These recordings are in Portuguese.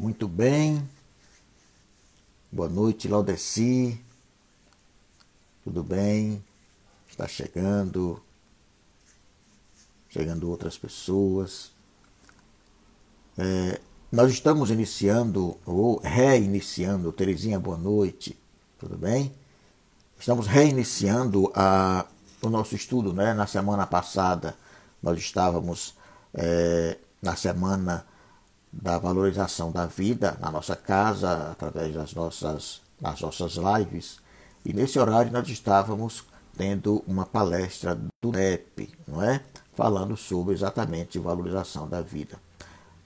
Muito bem. Boa noite, Laudeci. Tudo bem? Está chegando outras pessoas. Nós estamos iniciando ou reiniciando. Terezinha, boa noite. Tudo bem? Estamos reiniciando o nosso estudo, né? Na semana passada nós estávamos na semana da valorização da vida na nossa casa, através das nossas lives. E nesse horário nós estávamos tendo uma palestra do NEP, não é? Falando sobre exatamente valorização da vida.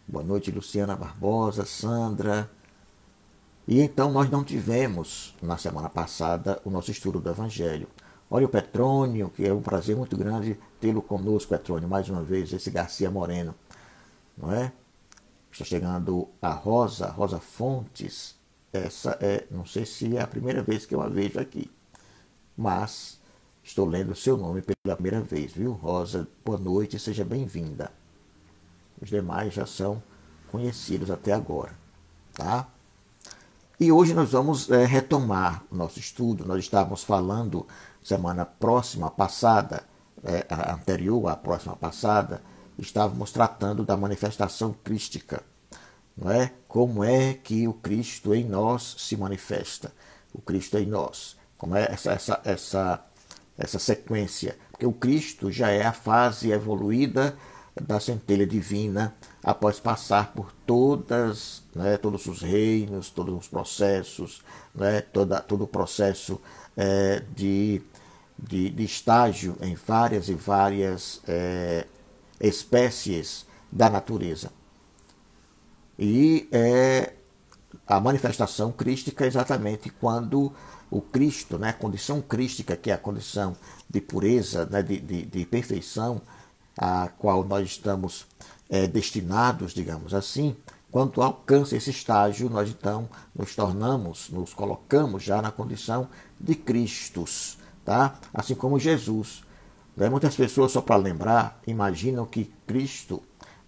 Boa noite, Luciana Barbosa, Sandra. E então nós não tivemos, na semana passada, o nosso estudo do Evangelho. Olha o Petrônio, que é um prazer muito grande tê-lo conosco, Petrônio, mais uma vez, esse Garcia Moreno, não é? Está chegando a Rosa Fontes. Essa não sei se é a primeira vez que eu a vejo aqui, mas estou lendo o seu nome pela primeira vez, viu, Rosa? Boa noite, seja bem-vinda. Os demais já são conhecidos até agora, tá? E hoje nós vamos retomar o nosso estudo. Nós estávamos falando semana passada, anterior à próxima passada, estávamos tratando da manifestação crística, não é? Como é que o Cristo em nós se manifesta? O Cristo em nós. Como é essa sequência? Porque o Cristo já é a fase evoluída da centelha divina após passar por todos os reinos, todos os processos, todo o processo de estágio em várias e várias espécies da natureza. E a manifestação crística é exatamente quando o Cristo, a condição crística, que é a condição de pureza, de perfeição, a qual nós estamos destinados, digamos assim, quando alcança esse estágio, nós então nos colocamos já na condição de Cristos, tá? Assim como Jesus. Muitas pessoas, só para lembrar, imaginam que Cristo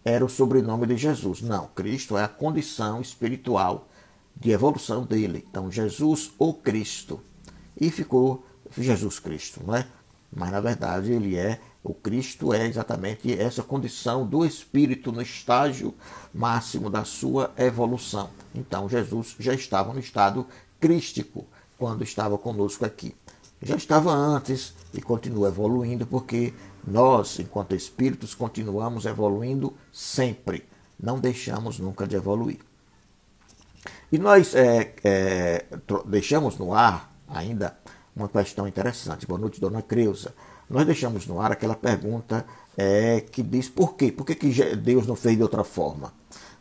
era o sobrenome de Jesus. Não, Cristo é a condição espiritual de evolução dele. Então, Jesus ou Cristo. E ficou Jesus Cristo, não é? Mas, na verdade, o Cristo é exatamente essa condição do Espírito no estágio máximo da sua evolução. Então, Jesus já estava no estado crístico quando estava conosco aqui. Já estava antes e continua evoluindo, porque nós, enquanto espíritos, continuamos evoluindo sempre. Não deixamos nunca de evoluir. E nós deixamos no ar ainda uma questão interessante. Boa noite, dona Creuza. Nós deixamos no ar aquela pergunta que diz por quê? Por que Deus não fez de outra forma?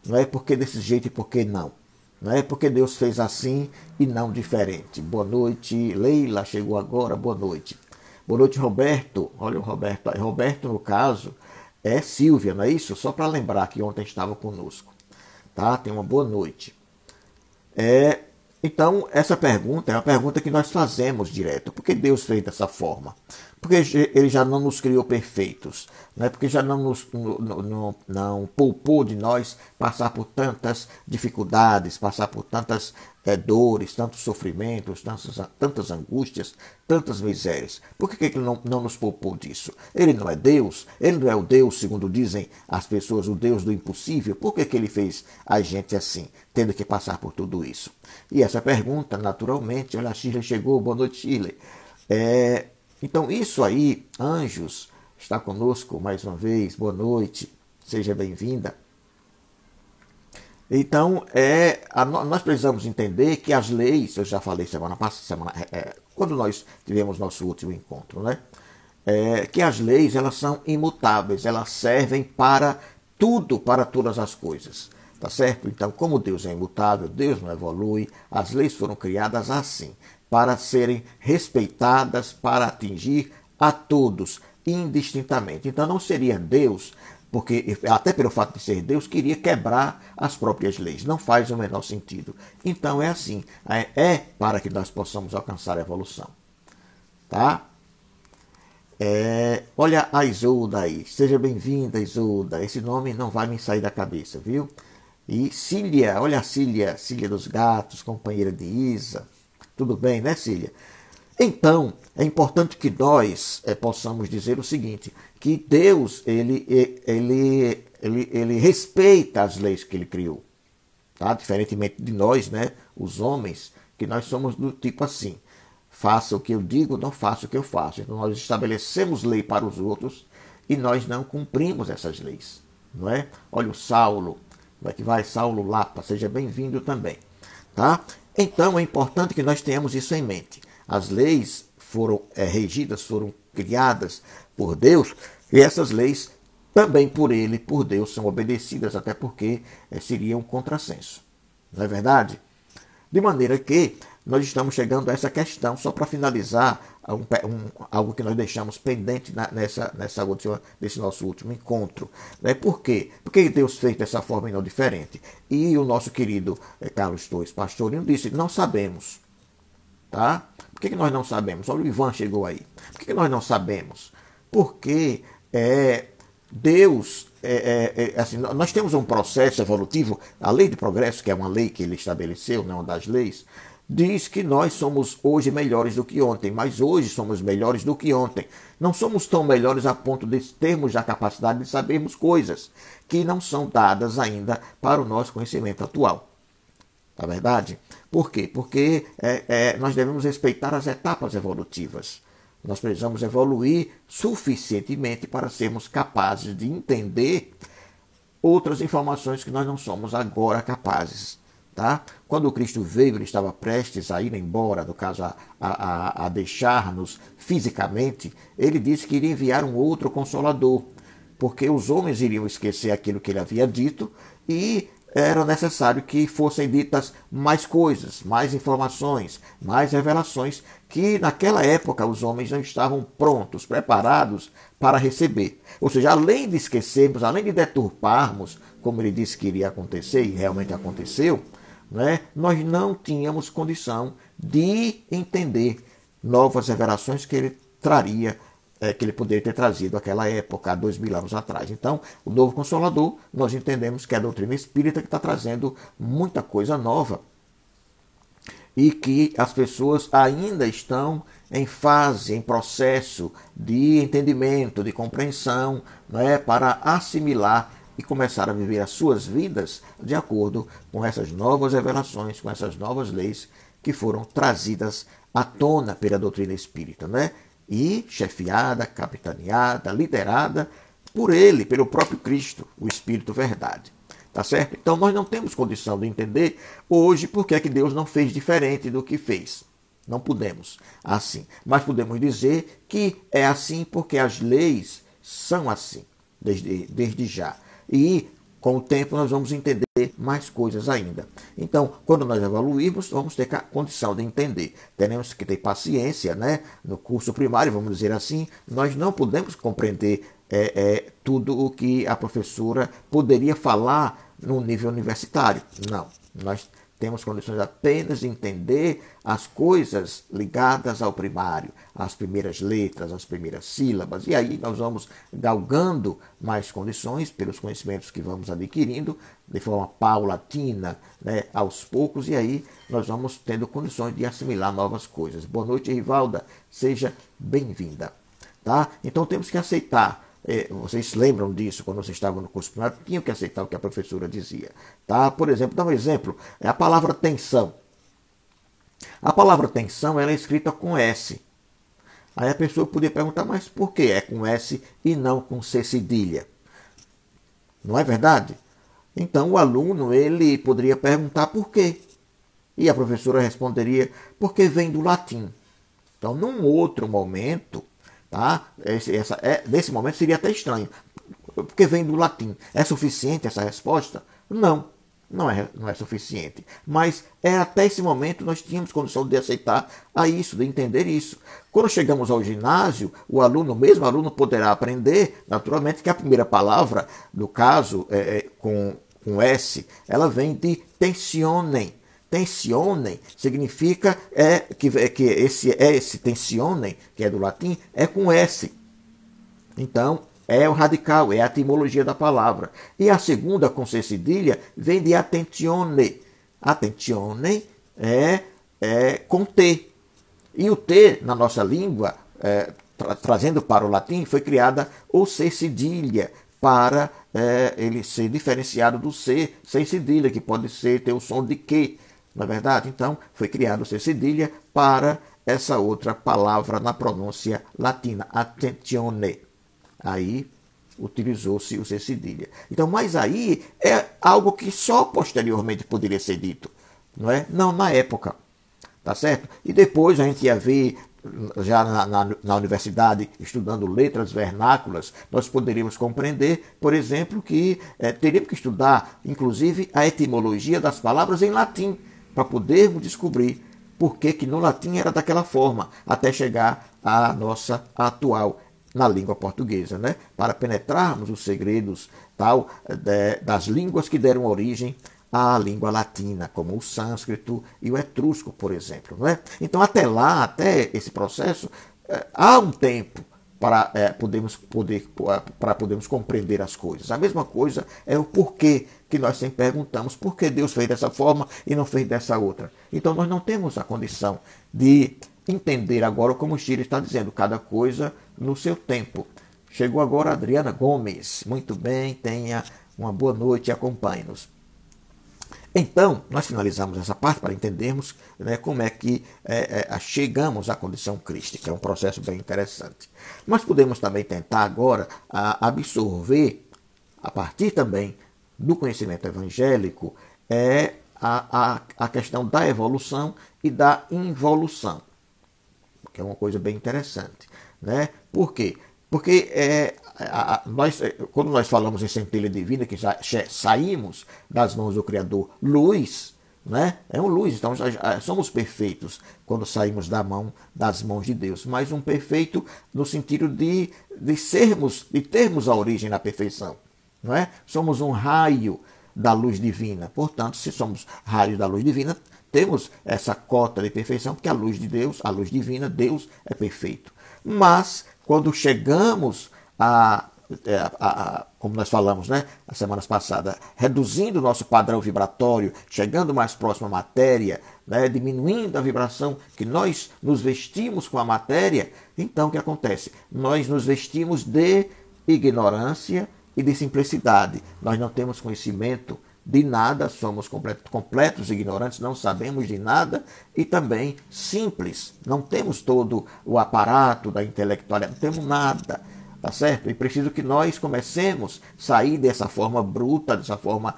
Não é porque desse jeito e por que não? Não é porque Deus fez assim e não diferente. Boa noite, Leila, chegou agora, boa noite. Boa noite, Roberto. Olha o Roberto. Roberto, no caso, é Silvia, não é isso? Só para lembrar que ontem estava conosco. Tá? Tenha uma boa noite. Então, essa pergunta é uma pergunta que nós fazemos direto. Por que Deus fez dessa forma? Porque ele já não nos criou perfeitos, né? Porque já não poupou de nós passar por tantas dificuldades, passar por tantas dores, tantos sofrimentos, tantas angústias, tantas misérias. Por que ele não nos poupou disso? Ele não é Deus? Ele não é o Deus, segundo dizem as pessoas, o Deus do impossível? Por que ele fez a gente assim, tendo que passar por tudo isso? E essa pergunta, naturalmente, olha, a Shirley chegou, boa noite, Shirley. Então, isso aí, Anjos, está conosco mais uma vez, boa noite, seja bem-vinda. Então, nós precisamos entender que as leis, eu já falei semana passada, quando nós tivemos nosso último encontro, né? Que as leis, elas são imutáveis, elas servem para tudo, para todas as coisas, tá certo? Então, como Deus é imutável, Deus não evolui, as leis foram criadas assim, para serem respeitadas, para atingir a todos, indistintamente. Então não seria Deus, porque até pelo fato de ser Deus, queria quebrar as próprias leis. Não faz o menor sentido. Então é assim, para que nós possamos alcançar a evolução. Tá? Olha a Isolda aí. Seja bem-vinda, Isolda. Esse nome não vai me sair da cabeça, viu? E Cília, olha a Cília, Cília dos Gatos, companheira de Isa. Tudo bem, né, Cília? Então, é importante que nós possamos dizer o seguinte, que Deus, ele respeita as leis que ele criou. Tá? Diferentemente de nós, né, os homens, que nós somos do tipo assim, faça o que eu digo, não faça o que eu faço. Então nós estabelecemos lei para os outros e nós não cumprimos essas leis. Não é? Olha o Saulo, como é que vai? Saulo Lapa, seja bem-vindo também. Tá? Então é importante que nós tenhamos isso em mente. As leis foram regidas, foram criadas por Deus e essas leis também por ele, por Deus, são obedecidas, até porque seria um contrassenso. Não é verdade? De maneira que nós estamos chegando a essa questão, só para finalizar algo que nós deixamos pendente nesse nosso último encontro. Né? Por quê? Porque Deus fez dessa forma e não diferente. E o nosso querido Carlos Torres Pastorinho disse, não sabemos. Tá? Por que nós não sabemos? Olha, o Ivan chegou aí. Por que nós não sabemos? Porque Deus, assim, nós temos um processo evolutivo, a lei de progresso, que é uma lei que ele estabeleceu, não uma das leis, diz que nós somos hoje melhores do que ontem, mas hoje somos melhores do que ontem. Não somos tão melhores a ponto de termos a capacidade de sabermos coisas que não são dadas ainda para o nosso conhecimento atual. Na verdade? Por quê? Porque nós devemos respeitar as etapas evolutivas. Nós precisamos evoluir suficientemente para sermos capazes de entender outras informações que nós não somos agora capazes. Tá? Quando o Cristo veio, ele estava prestes a ir embora, no caso a deixar-nos fisicamente, ele disse que iria enviar um outro Consolador, porque os homens iriam esquecer aquilo que ele havia dito e era necessário que fossem ditas mais coisas, mais informações, mais revelações, que naquela época os homens não estavam prontos, preparados para receber. Ou seja, além de esquecermos, além de deturparmos, como ele disse que iria acontecer, e realmente aconteceu, né, nós não tínhamos condição de entender novas revelações que ele traria, que ele poderia ter trazido naquela época, há 2000 anos atrás. Então, o novo Consolador, nós entendemos que é a doutrina espírita que está trazendo muita coisa nova e que as pessoas ainda estão em fase, em processo de entendimento, de compreensão, né, para assimilar e começar a viver as suas vidas de acordo com essas novas revelações, com essas novas leis que foram trazidas à tona pela doutrina espírita, né? E chefiada, capitaneada, liderada por ele, pelo próprio Cristo, o Espírito Verdade. Tá certo? Então nós não temos condição de entender hoje por que é que Deus não fez diferente do que fez. Não podemos assim. Mas podemos dizer que é assim porque as leis são assim, desde já. E com o tempo nós vamos entender mais coisas ainda. Então, quando nós evoluirmos, vamos ter condição de entender. Teremos que ter paciência, né? No curso primário, vamos dizer assim, nós não podemos compreender tudo o que a professora poderia falar no nível universitário. Não, nós temos condições apenas de entender as coisas ligadas ao primário, as primeiras letras, as primeiras sílabas, e aí nós vamos galgando mais condições pelos conhecimentos que vamos adquirindo de forma paulatina, né, aos poucos, e aí nós vamos tendo condições de assimilar novas coisas. Boa noite, Rivalda, seja bem-vinda. Tá? Então temos que aceitar. Vocês lembram disso quando vocês estavam no curso primário? Tinham que aceitar o que a professora dizia. Tá? Por exemplo, dá um exemplo, a palavra tensão. A palavra tensão ela é escrita com S. Aí a pessoa podia perguntar, mas por que é com S e não com C cedilha? Não é verdade? Então o aluno ele poderia perguntar por quê. E a professora responderia, porque vem do latim. Então, num outro momento, tá? Nesse momento seria até estranho, porque vem do latim. É suficiente essa resposta? Não, não é suficiente. Mas até esse momento nós tínhamos condição de aceitar isso, de entender isso. Quando chegamos ao ginásio, o mesmo aluno poderá aprender, naturalmente, que a primeira palavra, no caso, com S, ela vem de tensionem. Tensionem significa que esse tensionem, que é do latim, é com S. Então, é o radical, é a etimologia da palavra. E a segunda, com C cedilha, vem de attentione. Attentione é com T. E o T, na nossa língua, trazendo para o latim, foi criada o C cedilha, para ele ser diferenciado do C sem cedilha, que pode ter o som de que, não é verdade? Então, foi criado o C cedilha para essa outra palavra na pronúncia latina, attentione. Aí utilizou-se o C cedilha. Então, mas aí é algo que só posteriormente poderia ser dito, não é? Não na época, tá certo? E depois a gente ia ver, já na universidade, estudando letras vernáculas, nós poderíamos compreender, por exemplo, que teríamos que estudar, inclusive, a etimologia das palavras em latim, para podermos descobrir por que no latim era daquela forma, até chegar à nossa atual, na língua portuguesa, né? Para penetrarmos os segredos das línguas que deram origem à língua latina, como o sânscrito e o etrusco, por exemplo. Não é? Então, até lá, até esse processo, há um tempo para podermos compreender as coisas. A mesma coisa é o porquê que nós sempre perguntamos, por que Deus fez dessa forma e não fez dessa outra. Então, nós não temos a condição de entender agora, como o Chile está dizendo, cada coisa no seu tempo. Chegou agora a Adriana Gomes. Muito bem, tenha uma boa noite e acompanhe-nos. Então, nós finalizamos essa parte para entendermos, né, como é que chegamos à condição crística. É um processo bem interessante. Nós podemos também tentar agora absorver, a partir também do conhecimento evangélico, a questão da evolução e da involução, que é uma coisa bem interessante. Né? Por quê? Porque quando nós falamos em centelha divina, que já saímos das mãos do Criador, luz, né? É um luz, então já somos perfeitos quando saímos das mãos de Deus, mas um perfeito no sentido de termos a origem na perfeição. Não é? Somos um raio da luz divina, portanto, se somos raios da luz divina, temos essa cota de perfeição, porque a luz de Deus, a luz divina, Deus é perfeito. Mas, quando chegamos como nós falamos, né, as semanas passadas, reduzindo o nosso padrão vibratório, chegando mais próximo à matéria, né, diminuindo a vibração que nós nos vestimos com a matéria, então o que acontece? Nós nos vestimos de ignorância e de simplicidade. Nós não temos conhecimento de nada, somos completos ignorantes, não sabemos de nada e também simples. Não temos todo o aparato da intelectualidade, não temos nada, tá certo? E preciso que nós comecemos a sair dessa forma bruta, dessa forma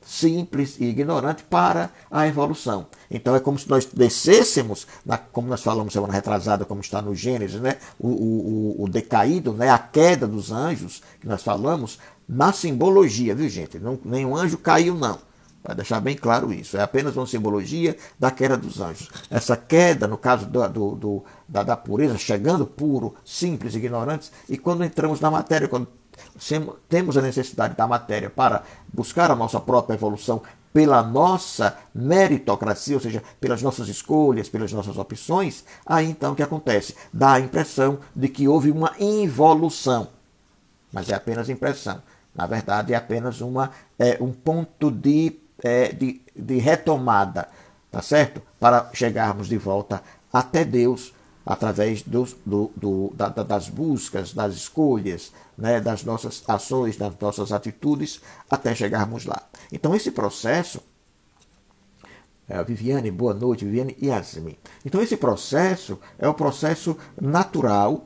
simples e ignorante para a evolução. Então é como se nós descêssemos, como nós falamos semana retrasada, como está no Gênesis, né? o decaído, né? A queda dos anjos, que nós falamos, na simbologia, viu gente? Nenhum anjo caiu, não. Para deixar bem claro isso. É apenas uma simbologia da queda dos anjos. Essa queda, no caso da pureza, chegando puro, simples, ignorantes, e quando entramos na matéria, quando temos a necessidade da matéria para buscar a nossa própria evolução pela nossa meritocracia, ou seja, pelas nossas escolhas, pelas nossas opções, aí então o que acontece? Dá a impressão de que houve uma involução. Mas é apenas impressão. Na verdade, é apenas um ponto de retomada, tá certo? Para chegarmos de volta até Deus, através das buscas, das escolhas, né? Das nossas ações, das nossas atitudes, até chegarmos lá. Então, esse processo... Viviane, boa noite, Viviane e Yasmin. Então, esse processo é o processo natural,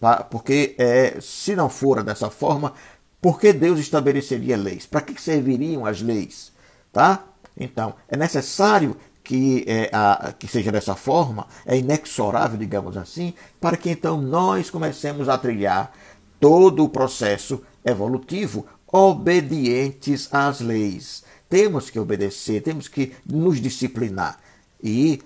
tá? Porque se não for dessa forma, por que Deus estabeleceria leis? Para que serviriam as leis? Tá? Então, é necessário que seja dessa forma, é inexorável, digamos assim, para que então nós comecemos a trilhar todo o processo evolutivo obedientes às leis. Temos que obedecer, temos que nos disciplinar. E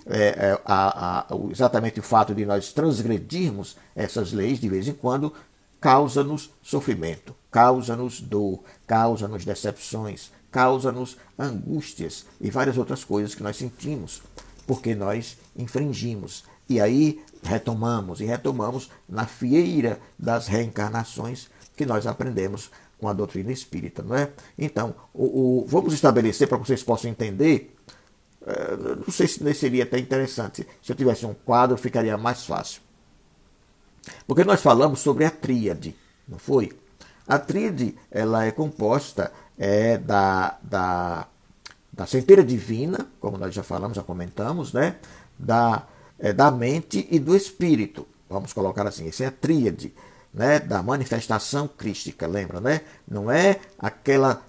exatamente o fato de nós transgredirmos essas leis de vez em quando causa-nos sofrimento, causa-nos dor, causa-nos decepções, causa-nos angústias e várias outras coisas que nós sentimos, porque nós infringimos E aí retomamos na fieira das reencarnações que nós aprendemos com a doutrina espírita, não é? Então, vamos estabelecer para que vocês possam entender. Não sei se seria até interessante. Se eu tivesse um quadro, ficaria mais fácil. Porque nós falamos sobre a tríade, não foi? A tríade, ela é composta da centelha divina, como nós já falamos, já comentamos, né? Da mente e do espírito. Vamos colocar assim, essa é a tríade, né? Da manifestação crística, lembra, né? Não é aquela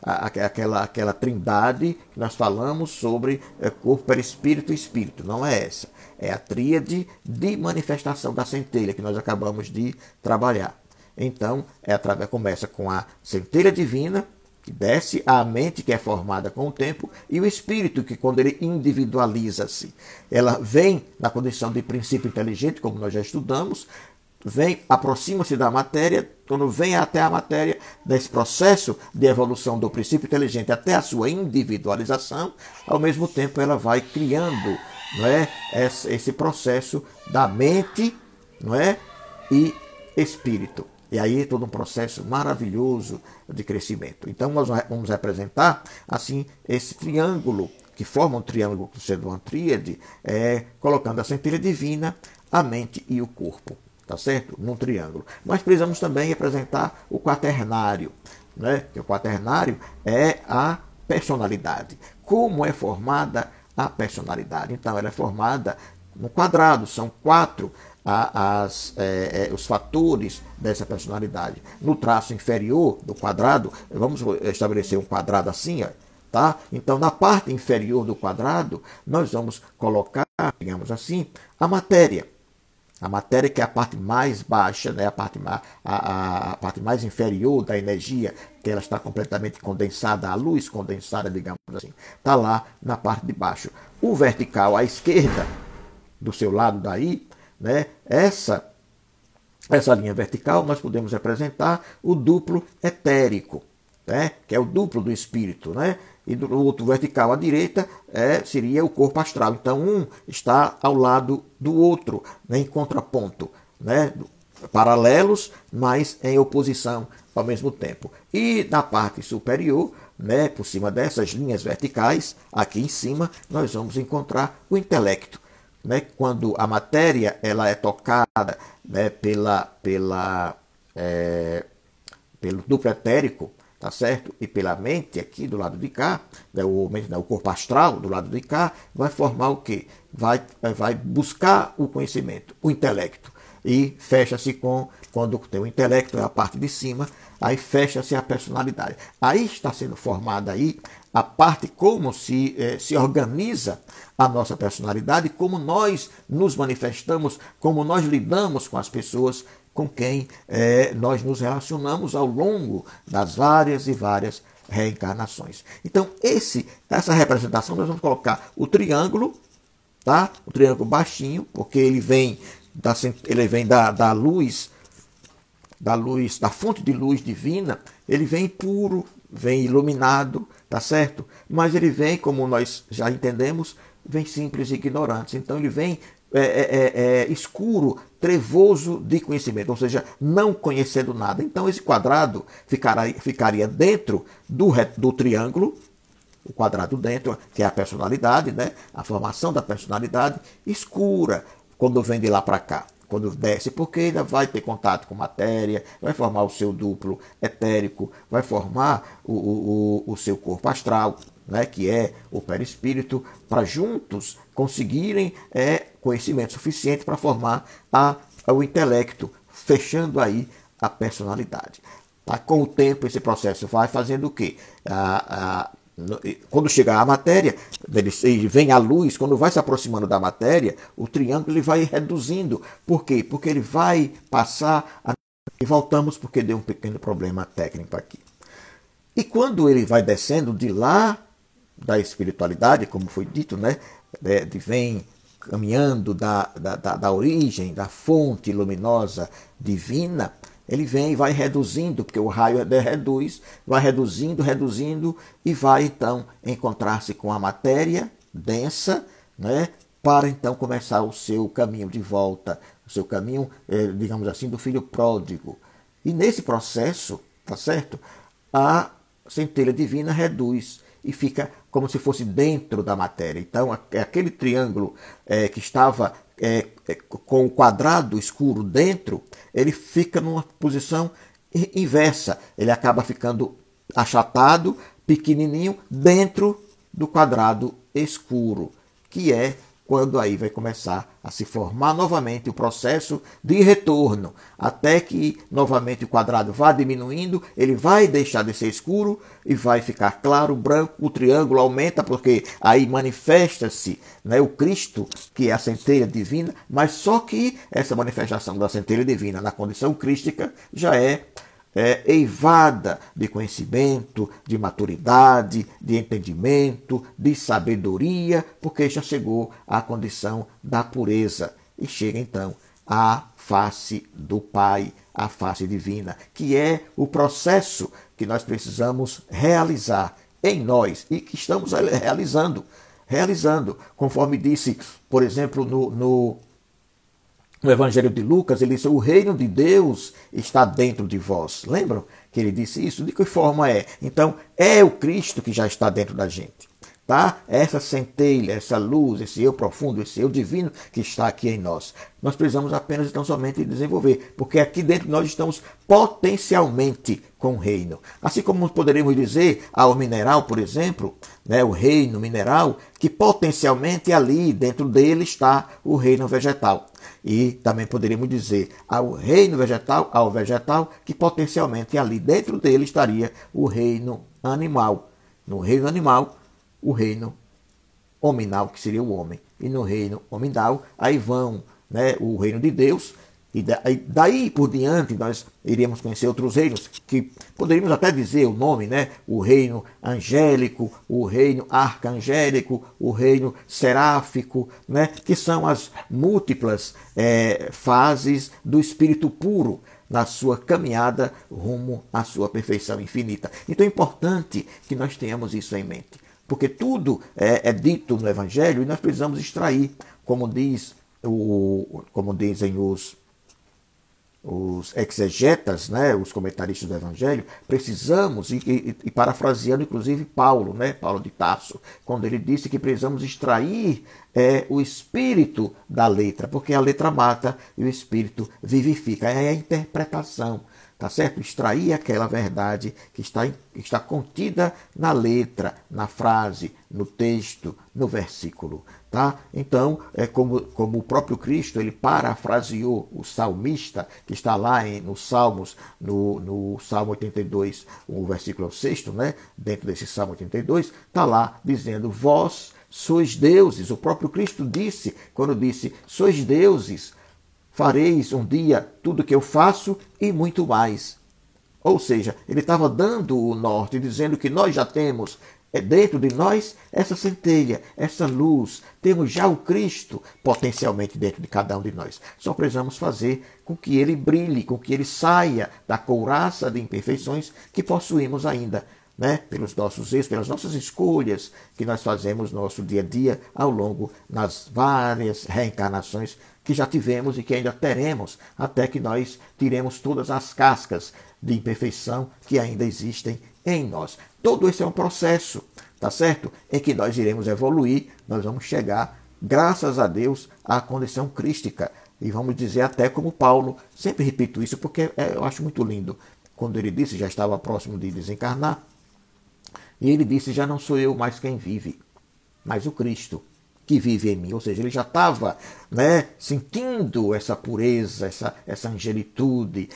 trindade que nós falamos sobre corpo, perispírito e espírito, não é essa. É a tríade de manifestação da centelha que nós acabamos de trabalhar. Então, começa com a centelha divina, que desce à mente, que é formada com o tempo, e o espírito, que quando ele individualiza-se, ela vem na condição de princípio inteligente, como nós já estudamos, aproxima-se da matéria, quando vem até a matéria, nesse processo de evolução do princípio inteligente até a sua individualização, ao mesmo tempo ela vai criando, não é, esse processo da mente, não é, e espírito. E aí é todo um processo maravilhoso de crescimento. Então nós vamos representar assim esse triângulo, que forma um triângulo sendo uma tríade, colocando a centelha divina, a mente e o corpo. Tá certo? Num triângulo. Mas precisamos também representar o quaternário, né? Que o quaternário é a personalidade. Como é formada a personalidade? Então, ela é formada no quadrado, são 4 os fatores dessa personalidade. No traço inferior do quadrado, vamos estabelecer um quadrado assim, ó, tá? Então, na parte inferior do quadrado, nós vamos colocar, digamos assim, a matéria. A matéria, que é a parte mais baixa, né? a parte mais inferior da energia, que ela está completamente condensada, a luz condensada, digamos assim, está lá na parte de baixo. O vertical à esquerda, do seu lado daí, né? Essa linha vertical, nós podemos representar o duplo etérico, né? Que é o duplo do espírito, né? E do outro vertical à direita seria o corpo astral. Então, um está ao lado do outro, né, em contraponto, né, paralelos, mas em oposição ao mesmo tempo. E na parte superior, né, por cima dessas linhas verticais, aqui em cima, nós vamos encontrar o intelecto. Né, quando a matéria ela é tocada, né, pelo duplo etérico, tá certo? E pela mente aqui do lado de cá, né, o corpo astral do lado de cá, vai formar o quê? Vai buscar o conhecimento, o intelecto. E fecha-se quando tem o intelecto, é a parte de cima, aí fecha-se a personalidade. Aí está sendo formada aí a parte como se organiza a nossa personalidade, como nós nos manifestamos, como nós lidamos com as pessoas com quem nós nos relacionamos ao longo das várias e várias reencarnações. Então, essa representação, nós vamos colocar o triângulo, tá? O triângulo baixinho, porque ele vem da luz, da fonte de luz divina, ele vem puro, vem iluminado, tá certo? Mas ele vem, como nós já entendemos, vem simples e ignorante. Então, ele vem escuro, trevoso de conhecimento, ou seja, não conhecendo nada. Então, esse quadrado ficaria dentro do triângulo, o quadrado dentro, que é a personalidade, né? A formação da personalidade escura, quando vem de lá para cá. Quando desce, porque ainda vai ter contato com matéria, vai formar o seu duplo etérico, vai formar o seu corpo astral, né, que é o perispírito, para juntos conseguirem conhecimento suficiente para formar o intelecto, fechando aí a personalidade. Tá? Com o tempo, esse processo vai fazendo o quê? Quando chegar a matéria, vem a luz, quando vai se aproximando da matéria, o triângulo ele vai reduzindo. Por quê? Porque ele vai passar... E voltamos porque deu um pequeno problema técnico aqui. E quando ele vai descendo de lá da espiritualidade, como foi dito, né? Vem caminhando da origem, da fonte luminosa divina, ele vem e vai reduzindo, porque o raio reduz, vai reduzindo, e vai então encontrar-se com a matéria densa, né? para então começar o seu caminho de volta, o seu caminho, digamos assim, do filho pródigo. E nesse processo, tá certo? A centelha divina reduz e fica como se fosse dentro da matéria. Então, aquele triângulo que estava com o quadrado escuro dentro, ele fica numa posição inversa. Ele acaba ficando achatado, pequenininho, dentro do quadrado escuro, que é quando aí vai começar a se formar novamente o processo de retorno, até que novamente o quadrado vá diminuindo, ele vai deixar de ser escuro e vai ficar claro, branco, o triângulo aumenta, porque aí manifesta-se, né, o Cristo, que é a centelha divina, mas só que essa manifestação da centelha divina na condição crística já é eivada de conhecimento, de maturidade, de entendimento, de sabedoria, porque já chegou à condição da pureza e chega então à face do Pai, à face divina, que é o processo que nós precisamos realizar em nós e que estamos realizando, conforme disse, por exemplo, no Evangelho de Lucas, ele disse: o reino de Deus está dentro de vós. Lembram que ele disse isso? De que forma é? Então, é o Cristo que já está dentro da gente. Tá? Essa centelha, essa luz, esse eu profundo, esse eu divino que está aqui em nós. Nós precisamos apenas então somente desenvolver, porque aqui dentro nós estamos potencialmente com o reino. Assim como poderíamos dizer ao mineral, por exemplo, né, o reino mineral, que potencialmente ali dentro dele está o reino vegetal. E também poderíamos dizer ao reino vegetal, ao vegetal, que potencialmente ali dentro dele estaria o reino animal. No reino animal, o reino hominal, que seria o homem. E no reino hominal, aí vão, né, o reino de Deus. E daí por diante nós iríamos conhecer outros reinos, que poderíamos até dizer o nome, né? O reino angélico, o reino arcangélico, o reino seráfico, né? Que são as múltiplas fases do espírito puro na sua caminhada rumo à sua perfeição infinita. Então é importante que nós tenhamos isso em mente, porque tudo é dito no Evangelho e nós precisamos extrair, como dizem os exegetas, né, os comentaristas do Evangelho, precisamos, e parafraseando inclusive Paulo, né, Paulo de Tarso, quando ele disse que precisamos extrair o espírito da letra, porque a letra mata e o espírito vivifica. É a interpretação, tá certo? Extrair aquela verdade que está contida na letra, na frase, no texto, no versículo. Tá? Então, como o próprio Cristo, ele parafraseou o salmista, que está lá nos Salmos, no Salmo 82, o versículo 6, né? Dentro desse Salmo 82, está lá dizendo: vós sois deuses. O próprio Cristo disse, quando disse: sois deuses, fareis um dia tudo o que eu faço e muito mais. Ou seja, ele estava dando o norte, dizendo que nós já temos dentro de nós essa centelha, essa luz. Temos já o Cristo potencialmente dentro de cada um de nós. Só precisamos fazer com que ele brilhe, com que ele saia da couraça de imperfeições que possuímos ainda, né? Pelos nossos erros, pelas nossas escolhas que nós fazemos no nosso dia a dia ao longo das várias reencarnações que já tivemos e que ainda teremos, até que nós tiremos todas as cascas de imperfeição que ainda existem em nós. Todo esse é um processo, tá certo? Em que nós iremos evoluir, nós vamos chegar, graças a Deus, à condição crística. E vamos dizer até como Paulo, sempre repito isso porque eu acho muito lindo, quando ele disse, já estava próximo de desencarnar, e ele disse: já não sou eu mais quem vive, mas o Cristo que vive em mim. Ou seja, ele já estava, né, sentindo essa pureza, essa angelitude,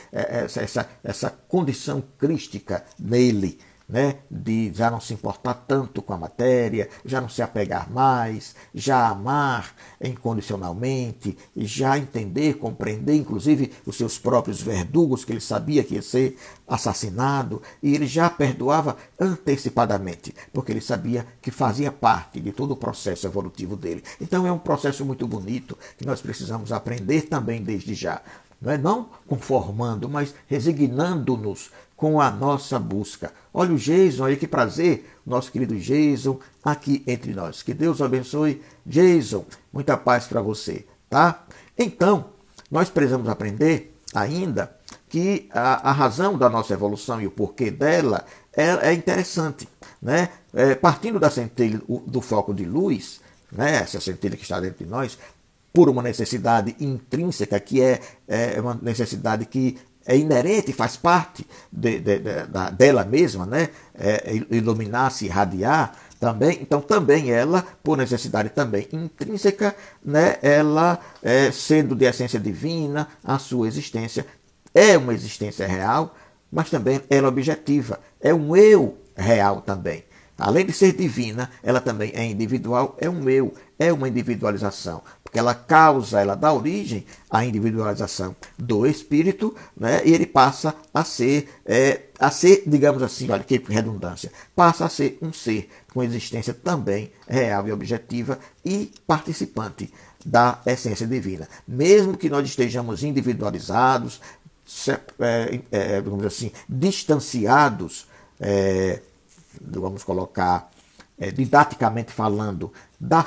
essa condição crística nele, né, de já não se importar tanto com a matéria, já não se apegar mais, já amar incondicionalmente, já entender, compreender, inclusive os seus próprios verdugos, que ele sabia que ia ser assassinado, e ele já perdoava antecipadamente, porque ele sabia que fazia parte de todo o processo evolutivo dele. Então é um processo muito bonito que nós precisamos aprender também desde já. não conformando, mas resignando-nos com a nossa busca. Olha o Jason, olha que prazer, nosso querido Jason, aqui entre nós. Que Deus abençoe, Jason. Muita paz para você, tá? Então, nós precisamos aprender ainda que a razão da nossa evolução e o porquê dela é interessante, né? Partindo da centelha do foco de luz, né? Essa centelha que está dentro de nós, por uma necessidade intrínseca, que é uma necessidade que é inerente, faz parte dela mesma, né? Iluminar-se, irradiar também. Então, também ela, por necessidade também intrínseca, né? Ela, sendo de essência divina, a sua existência é uma existência real, mas também ela é objetiva, é um eu real também. Além de ser divina, ela também é individual, é um eu, é uma individualização, porque ela dá origem à individualização do espírito, né? E ele passa a ser, digamos assim, olha que redundância, passa a ser um ser com existência também real e objetiva e participante da essência divina. Mesmo que nós estejamos individualizados, vamos dizer assim, distanciados, vamos colocar, didaticamente falando, da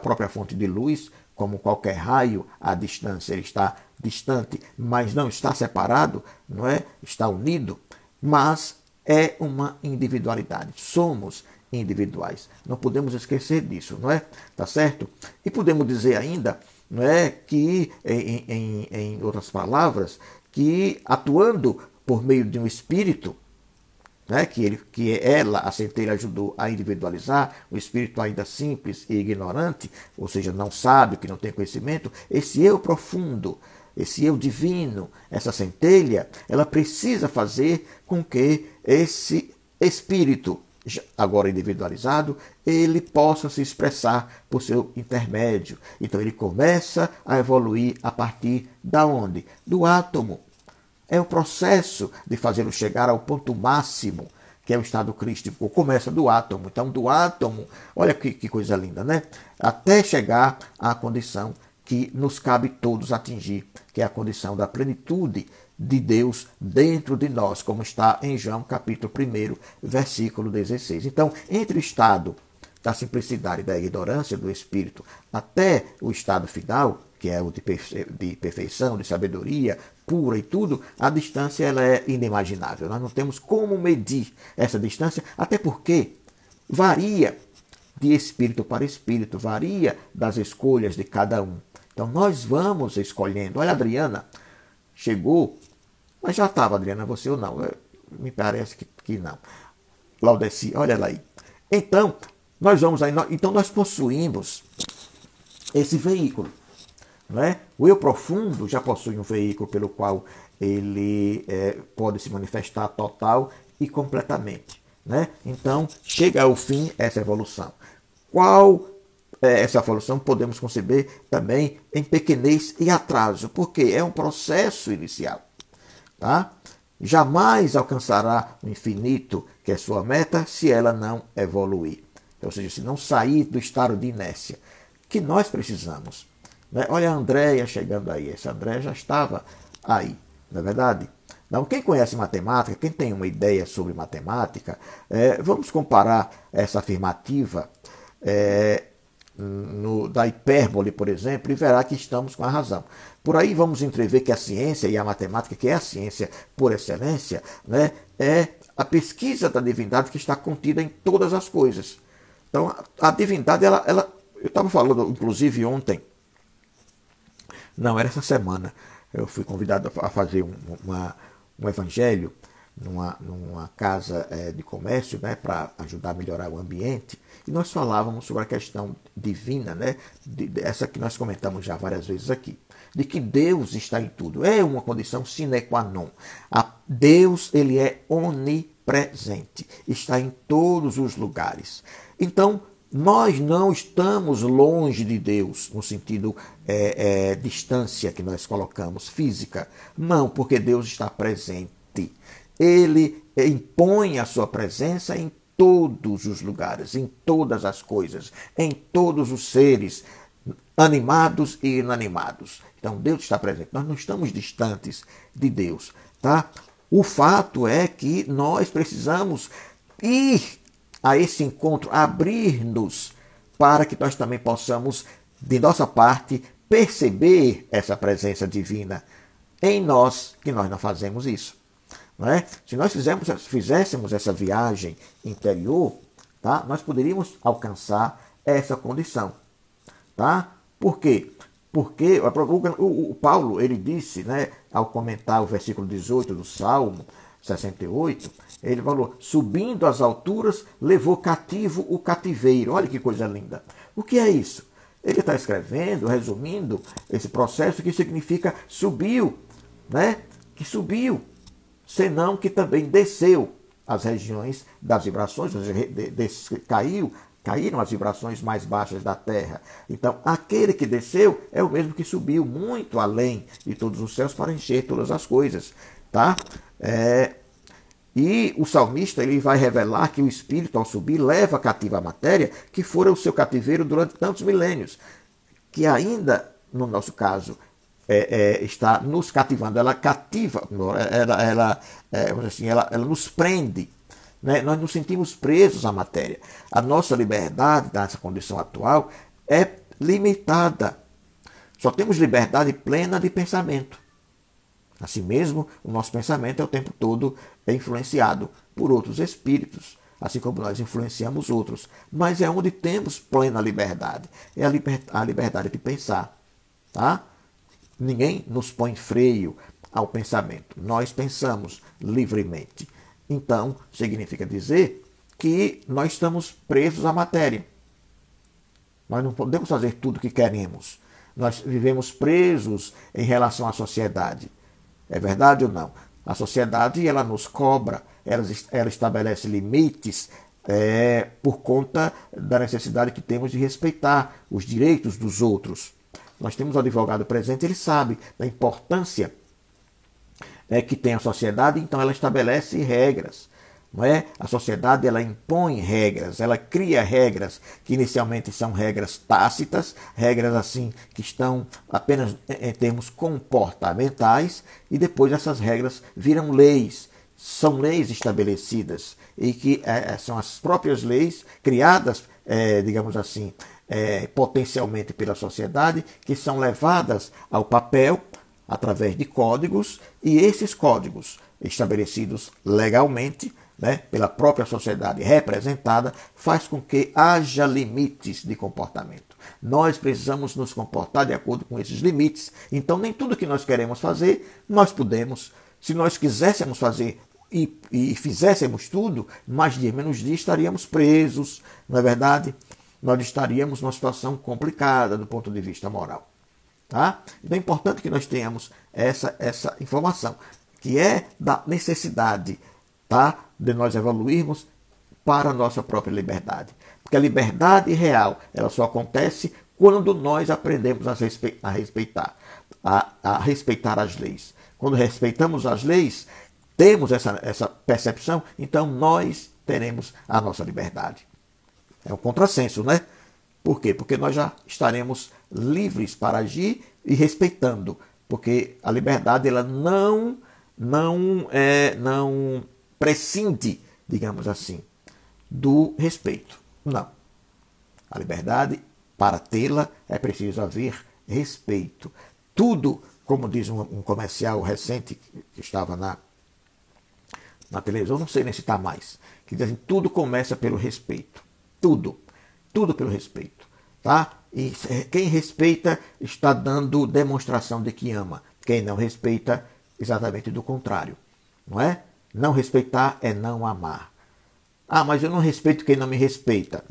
própria fonte de luz, como qualquer raio à distância, ele está distante, mas não está separado, não é? Está unido, mas é uma individualidade. Somos individuais. Não podemos esquecer disso, não é? Tá certo? E podemos dizer ainda, não é, que, em outras palavras, que atuando por meio de um espírito, né, que ela, a centelha, ajudou a individualizar, o espírito ainda simples e ignorante, ou seja, não sábio, que não tem conhecimento, esse eu profundo, esse eu divino, essa centelha, ela precisa fazer com que esse espírito, agora individualizado, ele possa se expressar por seu intermédio. Então ele começa a evoluir a partir da onde? Do átomo. É o processo de fazê-lo chegar ao ponto máximo, que é o estado crístico. Começa do átomo. Então, do átomo, olha que coisa linda, né? Até chegar à condição que nos cabe todos atingir, que é a condição da plenitude de Deus dentro de nós, como está em João capítulo 1, versículo 16. Então, entre o estado da simplicidade, da ignorância do espírito, até o estado final, que é o de perfeição, de sabedoria pura e tudo, a distância ela é inimaginável. Nós não temos como medir essa distância, até porque varia de espírito para espírito, varia das escolhas de cada um. Então nós vamos escolhendo. Olha, a Adriana chegou, mas já estava, Adriana, você ou não? Me parece que não. Laudeci, olha ela aí. Então, nós possuímos esse veículo. Não é? O eu profundo já possui um veículo pelo qual ele pode se manifestar total e completamente. Né? Então, chega ao fim essa evolução. Qual essa evolução podemos conceber também em pequenez e atraso, porque é um processo inicial. Tá? Jamais alcançará o infinito, que é sua meta, se ela não evoluir. Ou seja, se não sair do estado de inércia, que nós precisamos. Né? Olha a Andréia chegando aí. Essa Andréia já estava aí, não é verdade? Não, quem conhece matemática, quem tem uma ideia sobre matemática, vamos comparar essa afirmativa da hipérbole, por exemplo, e verá que estamos com a razão. Por aí vamos entrever que a ciência e a matemática, que é a ciência por excelência, né, é a pesquisa da divindade que está contida em todas as coisas. Então, a divindade, eu estava falando, inclusive, ontem, não, era essa semana, eu fui convidado a fazer um evangelho numa casa de comércio, né, para ajudar a melhorar o ambiente, e nós falávamos sobre a questão divina, né, essa que nós comentamos já várias vezes aqui, de que Deus está em tudo. É uma condição sine qua non. Deus, ele é onipresente, está em todos os lugares. Então, nós não estamos longe de Deus, no sentido distância que nós colocamos, física. Não, porque Deus está presente. Ele impõe a sua presença em todos os lugares, em todas as coisas, em todos os seres. animados e inanimados. Então Deus está presente. Nós não estamos distantes de Deus, tá? O fato é que nós precisamos ir a esse encontro, abrir-nos para que nós também possamos, de nossa parte, perceber essa presença divina em nós, que nós não fazemos isso. Não é? Se nós fizéssemos essa viagem interior, tá? Nós poderíamos alcançar essa condição. Tá? Por quê? Porque o Paulo, ele disse, né, ao comentar o versículo 18 do Salmo 68, ele falou, subindo às alturas, levou cativo o cativeiro. Olha que coisa linda. O que é isso? Ele está escrevendo, resumindo esse processo que significa subiu, né? Que subiu, senão que também desceu às regiões das vibrações, caíram as vibrações mais baixas da Terra. Então, aquele que desceu é o mesmo que subiu muito além de todos os céus para encher todas as coisas, tá? E o salmista ele vai revelar que o Espírito, ao subir, leva cativa a matéria, que fora o seu cativeiro durante tantos milênios, que ainda, no nosso caso, está nos cativando. Ela cativa, ela nos prende. Né? Nós nos sentimos presos à matéria. A nossa liberdade, nessa condição atual, é limitada. Só temos liberdade plena de pensamento. Assim mesmo, o nosso pensamento é o tempo todo influenciado por outros espíritos, assim como nós influenciamos outros. Mas é onde temos plena liberdade. É a liberdade de pensar. Tá? Ninguém nos põe freio ao pensamento. Nós pensamos livremente. Então, significa dizer que nós estamos presos à matéria. Nós não podemos fazer tudo o que queremos. Nós vivemos presos em relação à sociedade. É verdade ou não? A sociedade ela nos cobra, ela estabelece limites por conta da necessidade que temos de respeitar os direitos dos outros. Nós temos o advogado presente, ele sabe da importância que tem a sociedade, então ela estabelece regras. Não é? A sociedade ela impõe regras, ela cria regras que inicialmente são regras tácitas, regras assim que estão apenas em termos comportamentais, e depois essas regras viram leis, são leis estabelecidas e que são as próprias leis criadas, digamos assim, potencialmente pela sociedade, que são levadas ao papel através de códigos, e esses códigos estabelecidos legalmente, né, pela própria sociedade representada, faz com que haja limites de comportamento. Nós precisamos nos comportar de acordo com esses limites. Então, nem tudo que nós queremos fazer, nós podemos. Se nós quiséssemos fazer e fizéssemos tudo, mais dia menos dia estaríamos presos, não é verdade? Nós estaríamos numa situação complicada do ponto de vista moral. Tá? Então é importante que nós tenhamos essa informação, que é da necessidade, tá, de nós evoluirmos para a nossa própria liberdade. Porque a liberdade real ela só acontece quando nós aprendemos a respeitar as leis. Quando respeitamos as leis, temos essa percepção, então nós teremos a nossa liberdade. É um contrassenso, né? Por quê? Porque nós já estaremos livres para agir e respeitando. Porque a liberdade ela não prescinde, digamos assim, do respeito. Não. A liberdade, para tê-la, é preciso haver respeito. Tudo, como diz um comercial recente que estava na televisão, não sei nem se está mais, que diz assim, tudo começa pelo respeito. Tudo pelo respeito. Tá? E quem respeita está dando demonstração de que ama. Quem não respeita, exatamente do contrário. Não é? Não respeitar é não amar. Ah, mas eu não respeito quem não me respeita.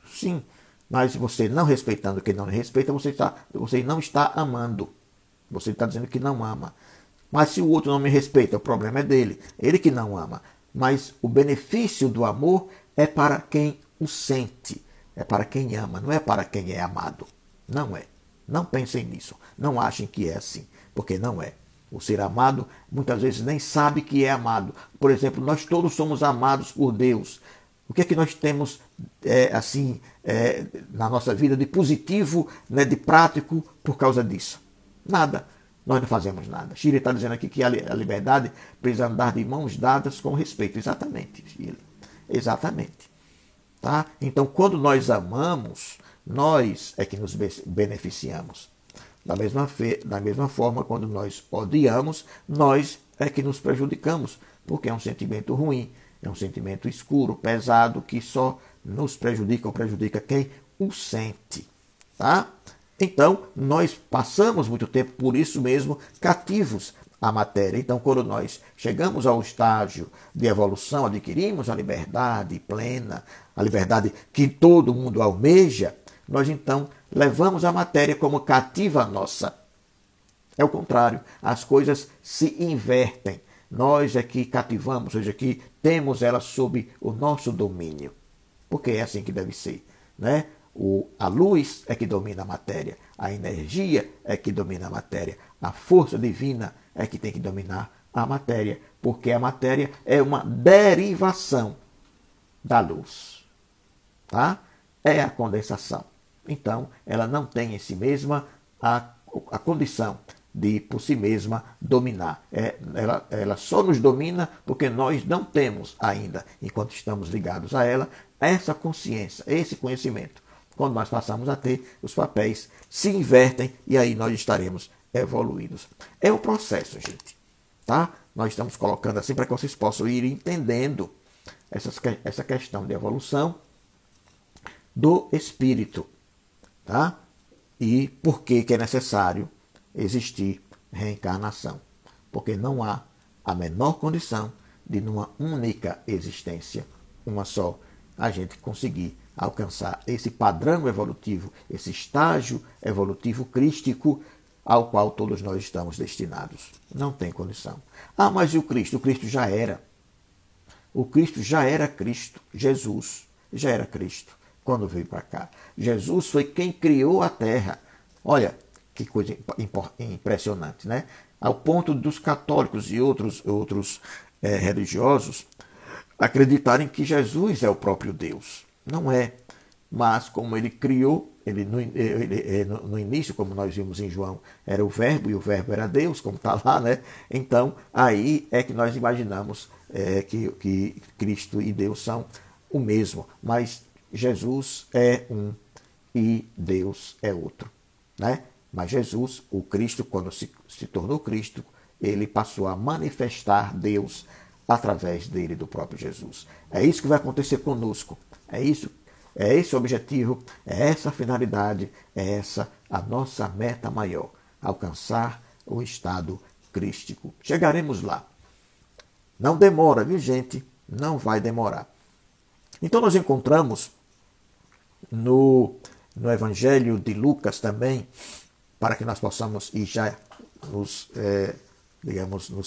Sim, mas você não respeitando quem não me respeita, você não está amando. Você está dizendo que não ama. Mas se o outro não me respeita, o problema é dele. Ele que não ama. Mas o benefício do amor é para quem o sente. É para quem ama, não é para quem é amado. Não é. Não pensem nisso. Não achem que é assim, porque não é. O ser amado muitas vezes nem sabe que é amado. Por exemplo, nós todos somos amados por Deus. O que é que nós temos na nossa vida de positivo, né, de prático por causa disso? Nada. Nós não fazemos nada. Shirley está dizendo aqui que a liberdade precisa andar de mãos dadas com respeito. Exatamente, Shirley. Exatamente. Tá? Então, quando nós amamos, nós é que nos beneficiamos. Da mesma forma, quando nós odiamos, nós é que nos prejudicamos, porque é um sentimento ruim, é um sentimento escuro, pesado, que só nos prejudica ou prejudica quem o sente. Tá? Então, nós passamos muito tempo, por isso mesmo, cativos à matéria. Então, quando nós chegamos ao estágio de evolução, adquirimos a liberdade plena, a liberdade que todo mundo almeja, nós então levamos a matéria como cativa nossa. É o contrário, as coisas se invertem. Nós é que cativamos, hoje aqui temos ela sob o nosso domínio. Porque é assim que deve ser, né? A luz é que domina a matéria, a energia é que domina a matéria, a força divina é que tem que dominar a matéria, porque a matéria é uma derivação da luz, tá? É a condensação. Então, ela não tem em si mesma a condição de, por si mesma, dominar. Ela só nos domina porque nós não temos ainda, enquanto estamos ligados a ela, essa consciência, esse conhecimento. Quando nós passamos a ter, os papéis se invertem e aí nós estaremos evoluídos. É o processo, gente. Tá? Nós estamos colocando assim para que vocês possam ir entendendo essa questão de evolução do espírito. Tá? E por que é necessário existir reencarnação? Porque não há a menor condição de, numa única existência, uma só, a gente conseguir alcançar esse padrão evolutivo, esse estágio evolutivo crístico ao qual todos nós estamos destinados. Não tem condição. Ah, mas e o Cristo? O Cristo já era. O Cristo já era Cristo. Jesus já era Cristo quando veio para cá. Jesus foi quem criou a terra. Olha que coisa impressionante, né? Ao ponto dos católicos e outros religiosos acreditarem que Jesus é o próprio Deus. Não é. Mas como ele criou, no início, como nós vimos em João, era o verbo e o verbo era Deus, como está lá, né? Então, aí é que nós imaginamos que Cristo e Deus são o mesmo. Mas Jesus é um e Deus é outro, né? Mas Jesus, o Cristo, quando se tornou Cristo, ele passou a manifestar Deus através dele, do próprio Jesus. É isso que vai acontecer conosco. É esse o objetivo, é essa a finalidade, é essa a nossa meta maior, alcançar o estado crístico. Chegaremos lá. Não demora, viu, gente? Não vai demorar. Então nós encontramos no Evangelho de Lucas também, para que nós possamos ir já nos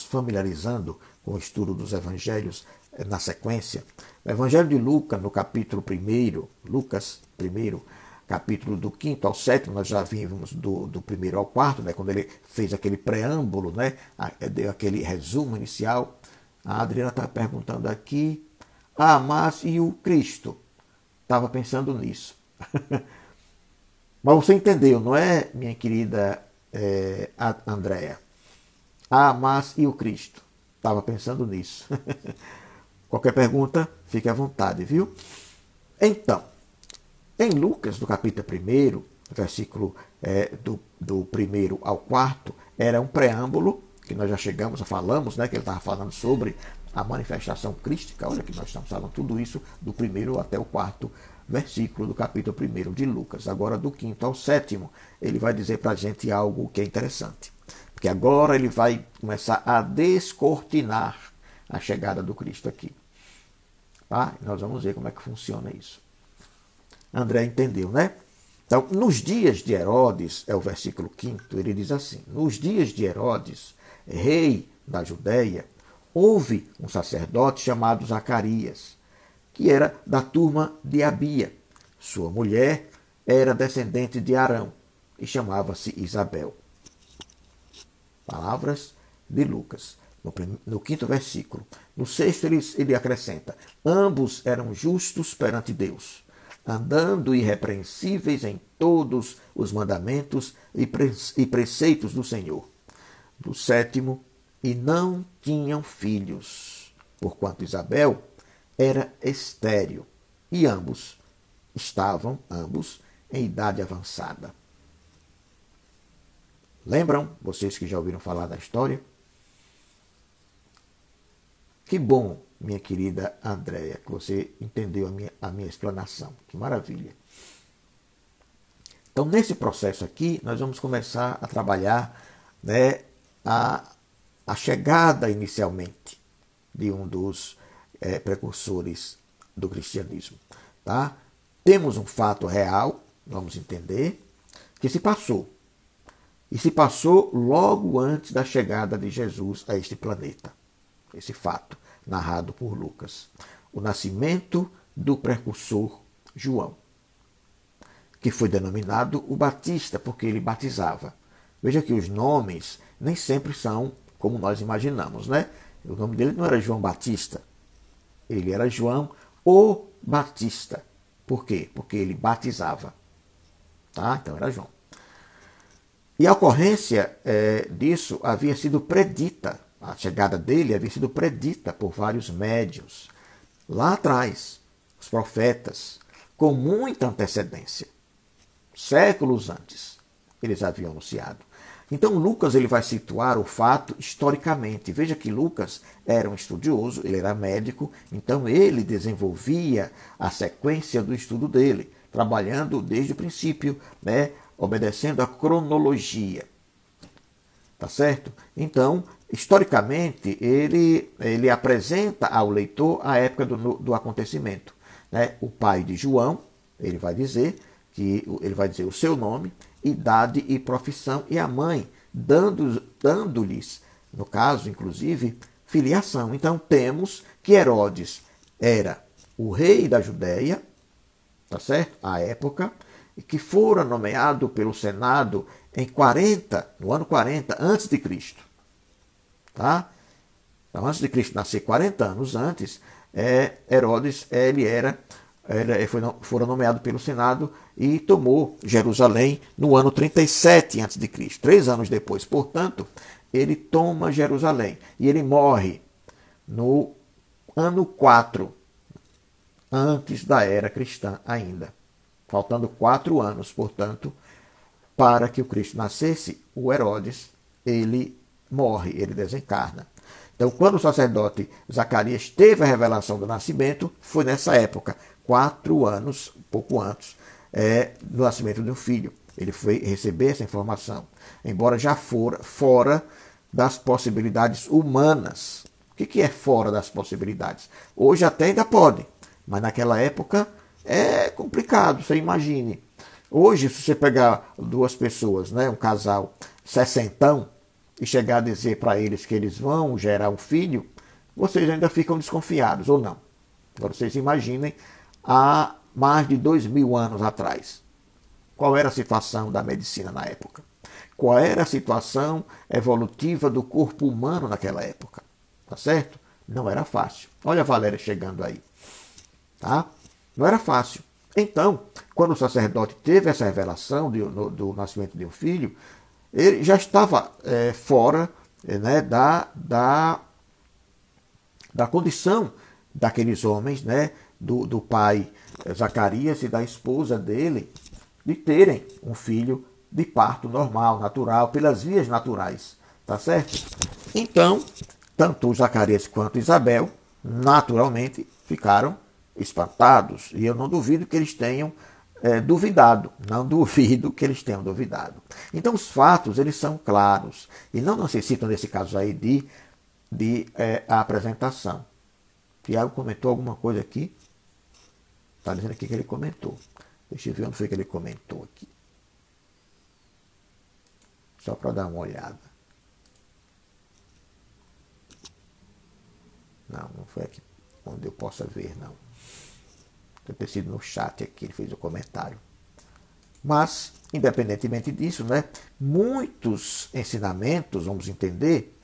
familiarizando com o estudo dos evangelhos na sequência. O Evangelho de Lucas, no capítulo 1, Lucas 1, capítulo do 5º ao 7º, nós já vimos do 1º ao 4º, né, quando ele fez aquele preâmbulo, né, deu aquele resumo inicial. A Adriana está perguntando aqui, mas e o Cristo? Estava pensando nisso. Mas você entendeu, não é, minha querida Andréia? Mas e o Cristo? Estava pensando nisso. Qualquer pergunta, fique à vontade, viu? Então, em Lucas, no capítulo 1, versículo do 1º ao 4º, era um preâmbulo, que nós já chegamos, já falamos, né, que ele estava falando sobre a manifestação crística. Olha que nós estamos falando tudo isso do 1º até o 4º versículo do capítulo 1 de Lucas. Agora, do 5º ao 7º, ele vai dizer para a gente algo que é interessante. Porque agora ele vai começar a descortinar a chegada do Cristo aqui. Tá? Nós vamos ver como é que funciona isso. André entendeu, né? Então, nos dias de Herodes, é o versículo 5º, ele diz assim: nos dias de Herodes, rei da Judéia, houve um sacerdote chamado Zacarias, que era da turma de Abia. Sua mulher era descendente de Arão e chamava-se Isabel. Palavras de Lucas. no quinto versículo. No sexto ele acrescenta: ambos eram justos perante Deus, andando irrepreensíveis em todos os mandamentos e preceitos do Senhor. Do sétimo, e não tinham filhos, porquanto Isabel era estéril, e ambos estavam em idade avançada. Lembram, vocês que já ouviram falar da história? Que bom, minha querida Andréia, que você entendeu a minha explanação. Que maravilha. Então, nesse processo aqui, nós vamos começar a trabalhar, né, a chegada inicialmente de um dos precursores do cristianismo. Tá? Temos um fato real, vamos entender, que se passou. E se passou logo antes da chegada de Jesus a este planeta. Esse fato, narrado por Lucas. O nascimento do precursor João, que foi denominado o Batista, porque ele batizava. Veja que os nomes nem sempre são como nós imaginamos, né? O nome dele não era João Batista, ele era João o Batista. Por quê? Porque ele batizava. Tá? Então era João. E a ocorrência disso havia sido predita, a chegada dele havia sido predita por vários médiuns. Lá atrás, os profetas, com muita antecedência, séculos antes, eles haviam anunciado. Então Lucas ele vai situar o fato historicamente. Veja que Lucas era um estudioso, ele era médico, então ele desenvolvia a sequência do estudo dele, trabalhando desde o princípio, né, obedecendo a cronologia. Tá certo? Então, historicamente, ele apresenta ao leitor a época do acontecimento. Né? O pai de João, ele vai dizer o seu nome, idade e profissão, e a mãe, dando-lhes, no caso, inclusive, filiação. Então, temos que Herodes era o rei da Judéia, tá certo? À época, e que fora nomeado pelo Senado no ano 40 antes de Cristo. Tá? Então, antes de Cristo nascer, 40 anos antes, Herodes fora nomeado pelo Senado e tomou Jerusalém no ano 37 a.C., 3 anos depois. Portanto, ele toma Jerusalém e ele morre no ano 4, antes da era cristã ainda. Faltando 4 anos, portanto, para que o Cristo nascesse, o Herodes, ele morre, ele desencarna. Então, quando o sacerdote Zacarias teve a revelação do nascimento, foi nessa época, 4 anos, pouco antes, do nascimento de um filho. Ele foi receber essa informação, embora já fora das possibilidades humanas. O que é fora das possibilidades? Hoje até ainda pode, mas naquela época é complicado, você imagine. Hoje, se você pegar duas pessoas, né, um casal sessentão, e chegar a dizer para eles que eles vão gerar um filho, vocês ainda ficam desconfiados, ou não? Agora vocês imaginem há mais de 2000 anos atrás. Qual era a situação da medicina na época? Qual era a situação evolutiva do corpo humano naquela época? Tá certo? Não era fácil. Olha a Valéria chegando aí. Tá? Não era fácil. Então, quando o sacerdote teve essa revelação do nascimento de um filho, ele já estava fora, né, da condição daqueles homens, né, do pai Zacarias e da esposa dele, de terem um filho de parto normal, natural, pelas vias naturais. Tá certo? Então, tanto Zacarias quanto Isabel, naturalmente, ficaram espantados. E eu não duvido que eles tenham duvidado. Não duvido que eles tenham duvidado. Então, os fatos, eles são claros. E não necessitam, nesse caso aí, de apresentação. Tiago comentou alguma coisa aqui? Está dizendo aqui que ele comentou. Deixa eu ver onde foi que ele comentou aqui. Só para dar uma olhada. Não foi aqui onde eu possa ver, não. Deve ter sido no chat aqui, ele fez o comentário. Mas, independentemente disso, né, muitos ensinamentos, vamos entender,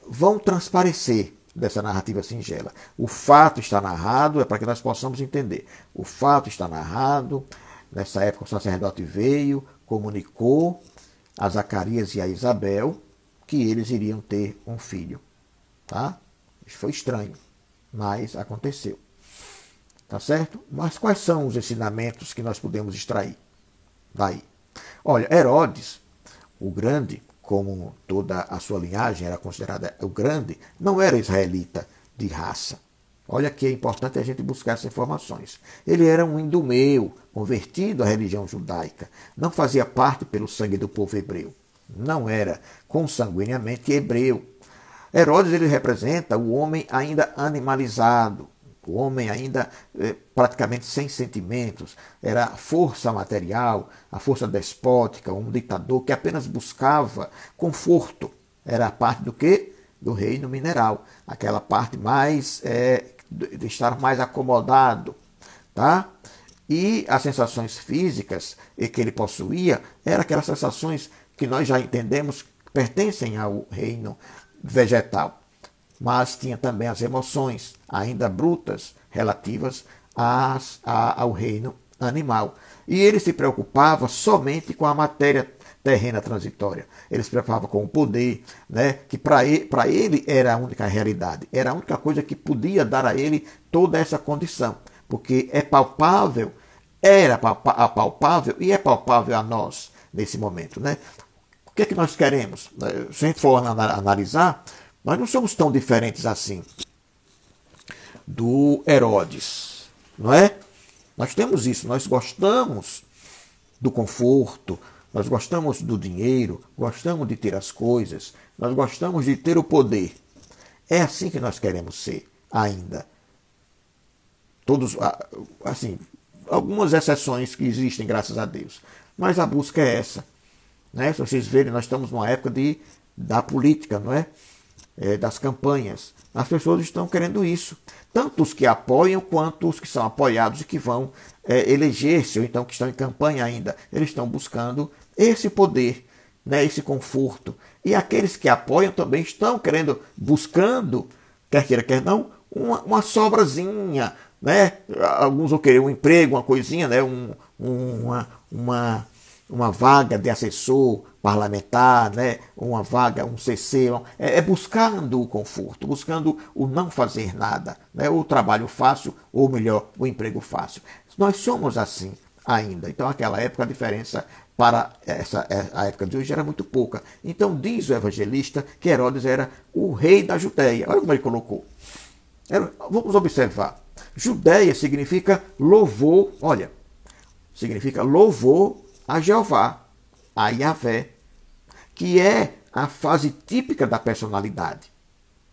vão transparecer dessa narrativa singela. O fato está narrado, é para que nós possamos entender. O fato está narrado, nessa época o sacerdote veio, comunicou a Zacarias e a Isabel que eles iriam ter um filho. Tá? Isso foi estranho, mas aconteceu. Tá certo? Mas quais são os ensinamentos que nós podemos extrair daí? Olha, Herodes, o Grande, como toda a sua linhagem era considerada o Grande, não era israelita de raça. Olha que é importante a gente buscar essas informações. Ele era um idumeu, convertido à religião judaica. Não fazia parte pelo sangue do povo hebreu. Não era consanguineamente hebreu. Herodes ele representa o homem ainda animalizado, o homem ainda praticamente sem sentimentos. Era a força material, a força despótica, um ditador que apenas buscava conforto. Era a parte do quê? Do reino mineral. Aquela parte mais de estar mais acomodado. Tá? E as sensações físicas que ele possuía eram aquelas sensações que nós já entendemos que pertencem ao reino vegetal. Mas tinha também as emoções, ainda brutas, relativas ao reino animal. E ele se preocupava somente com a matéria terrena transitória. Ele se preocupava com o poder, né, que para ele era a única realidade. Era a única coisa que podia dar a ele toda essa condição. Porque é palpável, era palpável e é palpável a nós nesse momento. Né? O que é que nós queremos? Se a gente for analisar, nós não somos tão diferentes assim do Herodes, não é? Nós temos isso, nós gostamos do conforto, nós gostamos do dinheiro, gostamos de ter as coisas, nós gostamos de ter o poder. É assim que nós queremos ser ainda. Todos, assim, algumas exceções que existem, graças a Deus. Mas a busca é essa. Né? Se vocês verem, nós estamos numa época da política, não é? Das campanhas. As pessoas estão querendo isso. Tanto os que apoiam quanto os que são apoiados e que vão eleger-se, ou então que estão em campanha ainda. Eles estão buscando esse poder, né, esse conforto. E aqueles que apoiam também estão buscando, quer queira, quer não, uma sobrazinha. Né? Alguns vão querer um emprego, uma coisinha, né? Uma vaga de assessor parlamentar, né? Uma vaga, um CC, buscando o conforto, buscando o não fazer nada, né? O trabalho fácil, ou melhor, o emprego fácil. Nós somos assim ainda. Então, naquela época, a diferença para a época de hoje era muito pouca. Então, diz o evangelista que Herodes era o rei da Judéia. Olha como ele colocou. Vamos observar. Judéia significa louvor, olha, significa louvor a Jeová, a Yahvé, que é a fase típica da personalidade,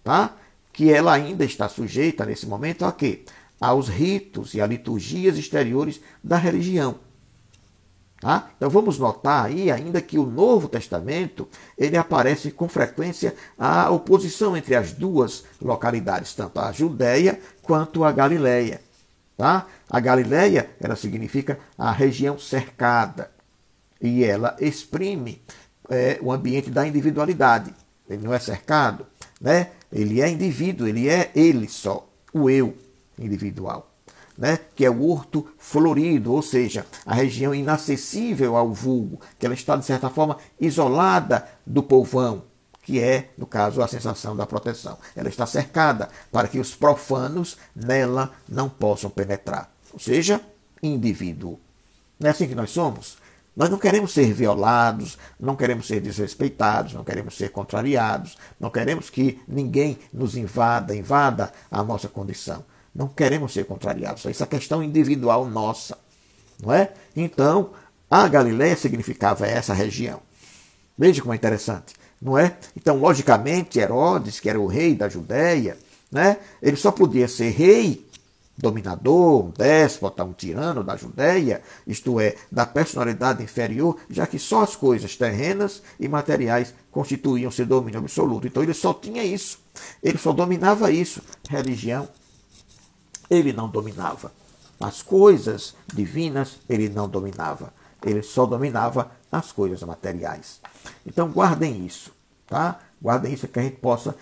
tá? Que ela ainda está sujeita nesse momento a quê? Aos ritos e a liturgias exteriores da religião. Tá? Então vamos notar aí ainda que o Novo Testamento ele aparece com frequência a oposição entre as duas localidades, tanto a Judéia quanto a Galileia. Tá? A Galileia ela significa a região cercada e ela exprime o ambiente da individualidade. Ele não é cercado, né? Ele é indivíduo, ele é ele só, o eu individual. Né, que é o horto florido, ou seja, a região inacessível ao vulgo, que ela está, de certa forma, isolada do povão, que é, no caso, a sensação da proteção. Ela está cercada para que os profanos nela não possam penetrar, ou seja, indivíduo. Não é assim que nós somos? Nós não queremos ser violados, não queremos ser desrespeitados, não queremos ser contrariados, não queremos que ninguém nos invada a nossa condição. Não queremos ser contrariados. Isso é questão individual nossa. Não é? Então, a Galileia significava essa região. Veja como é interessante. Não é? Então, logicamente, Herodes, que era o rei da Judéia, né, ele só podia ser rei, dominador, um déspota, um tirano da Judéia, isto é, da personalidade inferior, já que só as coisas terrenas e materiais constituíam seu domínio absoluto. Então, ele só tinha isso. Ele só dominava isso. Religião, ele não dominava. As coisas divinas, ele não dominava. Ele só dominava as coisas materiais. Então, guardem isso. Tá? Guardem isso, que a gente possa,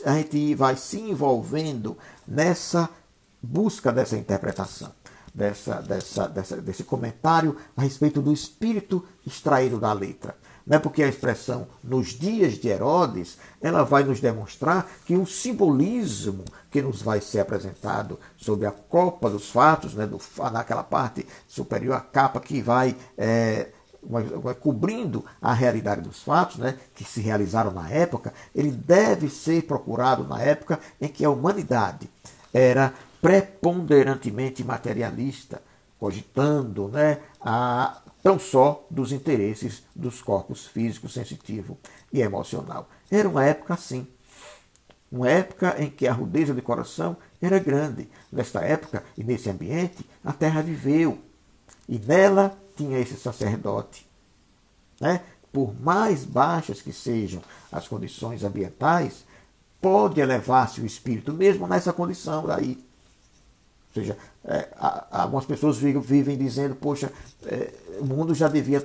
a gente vai se envolvendo nessa busca dessa interpretação, desse comentário a respeito do espírito extraído da letra. Não é porque a expressão nos dias de Herodes, ela vai nos demonstrar que o simbolismo que nos vai ser apresentado sobre a copa dos fatos, né, naquela parte superior, a capa que vai cobrindo a realidade dos fatos, né, que se realizaram na época, ele deve ser procurado na época em que a humanidade era preponderantemente materialista, cogitando, né, tão só dos interesses dos corpos físico, sensitivo e emocional. Era uma época assim. Uma época em que a rudeza de coração era grande. Nesta época e nesse ambiente, a terra viveu. E nela tinha esse sacerdote. Né? Por mais baixas que sejam as condições ambientais, pode elevar-se o espírito, mesmo nessa condição daí. Ou seja, algumas pessoas vivem dizendo, poxa, o mundo já devia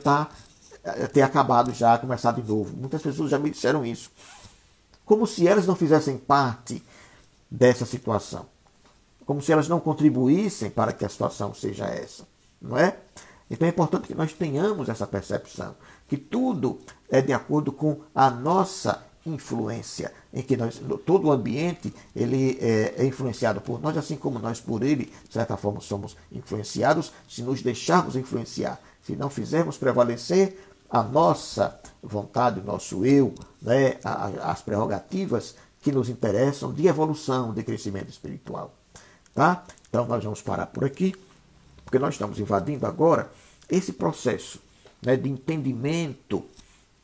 ter acabado já, começar de novo. Muitas pessoas já me disseram isso. Como se elas não fizessem parte dessa situação. Como se elas não contribuíssem para que a situação seja essa. Não é? Então é importante que nós tenhamos essa percepção. Que tudo é de acordo com a nossa influência, em que todo o ambiente ele é influenciado por nós, assim como nós por ele, de certa forma, somos influenciados, se nos deixarmos influenciar, se não fizermos prevalecer a nossa vontade, o nosso eu, né, as prerrogativas que nos interessam de evolução, de crescimento espiritual. Tá? Então nós vamos parar por aqui, porque nós estamos invadindo agora esse processo, né, de entendimento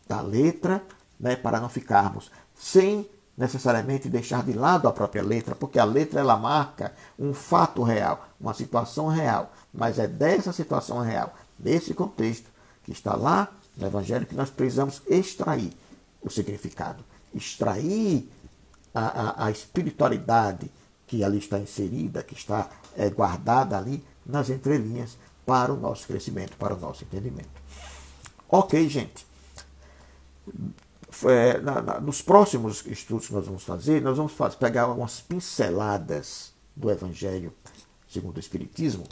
da letra, né, para não ficarmos sem necessariamente deixar de lado a própria letra, porque a letra ela marca um fato real, uma situação real, mas é dessa situação real, desse contexto que está lá no Evangelho, que nós precisamos extrair o significado, extrair a espiritualidade que ali está inserida, que está guardada ali nas entrelinhas para o nosso crescimento, para o nosso entendimento. Ok, gente. Nos próximos estudos que nós vamos fazer, nós vamos pegar algumas pinceladas do Evangelho segundo o Espiritismo,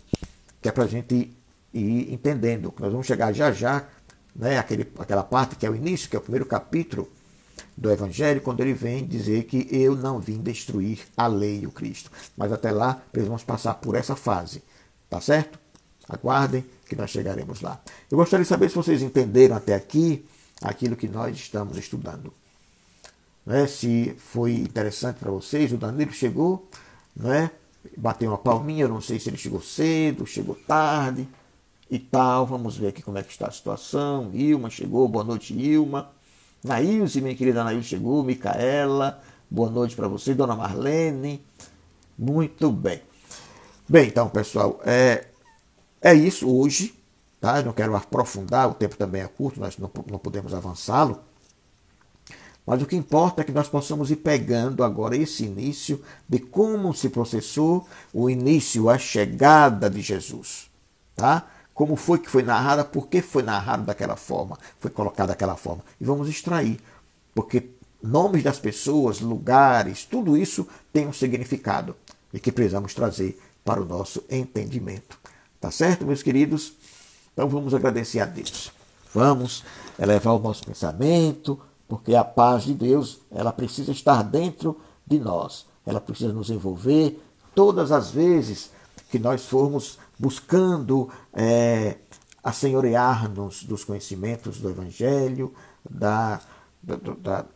que é para a gente ir entendendo. Nós vamos chegar já, né, aquela parte que é o início, que é o primeiro capítulo do Evangelho, quando ele vem dizer que eu não vim destruir a lei e o Cristo. Mas até lá, precisamos passar por essa fase. Tá certo? Aguardem que nós chegaremos lá. Eu gostaria de saber se vocês entenderam até aqui aquilo que nós estamos estudando. Né? Se foi interessante para vocês, o Danilo chegou, né? Bateu uma palminha, eu não sei se ele chegou cedo, chegou tarde e tal. Vamos ver aqui como é que está a situação. Ilma chegou, boa noite, Ilma. Nailce, minha querida Nailce chegou, Micaela, boa noite para você, Dona Marlene. Muito bem. Bem, então, pessoal, é isso hoje. Tá? Eu não quero aprofundar, o tempo também é curto, nós não podemos avançá-lo. Mas o que importa é que nós possamos ir pegando agora esse início de como se processou o início, a chegada de Jesus. Tá? Como foi que foi narrada, por que foi narrado daquela forma, foi colocado daquela forma. E vamos extrair, porque nomes das pessoas, lugares, tudo isso tem um significado e que precisamos trazer para o nosso entendimento. Tá certo, meus queridos? Então vamos agradecer a Deus. Vamos elevar o nosso pensamento, porque a paz de Deus, ela precisa estar dentro de nós. Ela precisa nos envolver todas as vezes que nós formos buscando assenhorear-nos dos conhecimentos do Evangelho,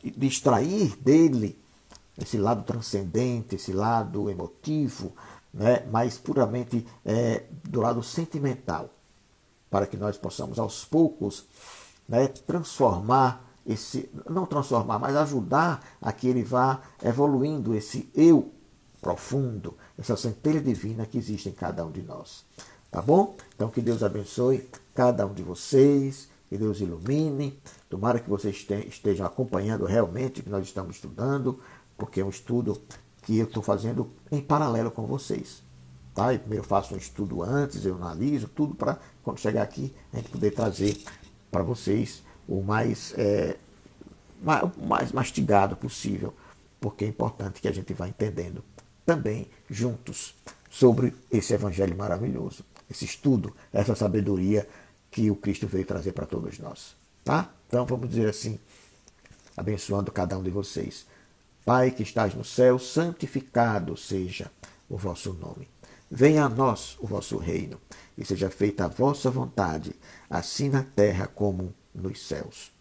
de extrair dele esse lado transcendente, esse lado emotivo, né, mas puramente do lado sentimental, para que nós possamos aos poucos, né, transformar não transformar, mas ajudar a que ele vá evoluindo esse eu profundo, essa centelha divina que existe em cada um de nós. Tá bom? Então que Deus abençoe cada um de vocês, que Deus ilumine. Tomara que vocês estejam acompanhando realmente o que nós estamos estudando, porque é um estudo que eu estou fazendo em paralelo com vocês. Tá? Eu primeiro faço um estudo antes, eu analiso tudo para quando chegar aqui a gente poder trazer para vocês o mais o mais mastigado possível, porque é importante que a gente vá entendendo também juntos sobre esse evangelho maravilhoso, esse estudo, essa sabedoria que o Cristo veio trazer para todos nós. Tá? Então vamos dizer assim, abençoando cada um de vocês. Pai que estás no céu, santificado seja o vosso nome. Venha a nós o vosso reino, e seja feita a vossa vontade, assim na terra como nos céus.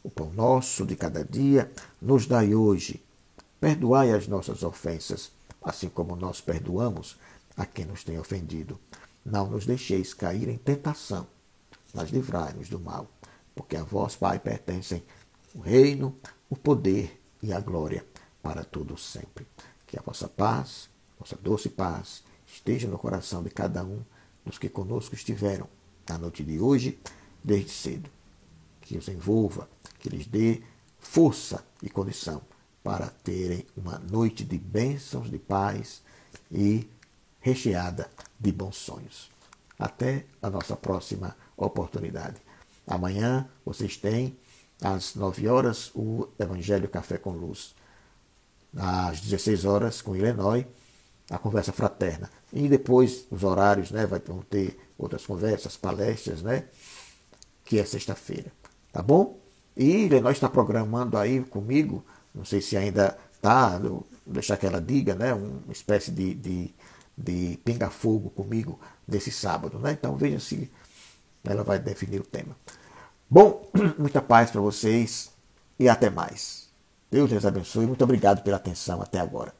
O pão nosso de cada dia nos dai hoje. Perdoai as nossas ofensas, assim como nós perdoamos a quem nos tem ofendido. Não nos deixeis cair em tentação, mas livrai-nos do mal, porque a vós, Pai, pertencem o reino, o poder e a glória para todos sempre. Que a vossa paz, vossa doce paz, esteja no coração de cada um dos que conosco estiveram na noite de hoje, desde cedo. Que os envolva, que lhes dê força e condição para terem uma noite de bênçãos, de paz e recheada de bons sonhos. Até a nossa próxima oportunidade. Amanhã vocês têm, às 9 horas, o Evangelho Café com Luz. Às 16 horas, com Ilenói, a conversa fraterna. E depois, os horários, né, vão ter outras conversas, palestras, né, que é sexta-feira. Tá bom? E Ilenói está programando aí comigo, não sei se ainda está, deixar que ela diga, né, uma espécie de pinga-fogo comigo nesse sábado. Né? Então veja se ela vai definir o tema. Bom, muita paz para vocês e até mais. Deus les abençoe. Muito obrigado pela atenção até agora.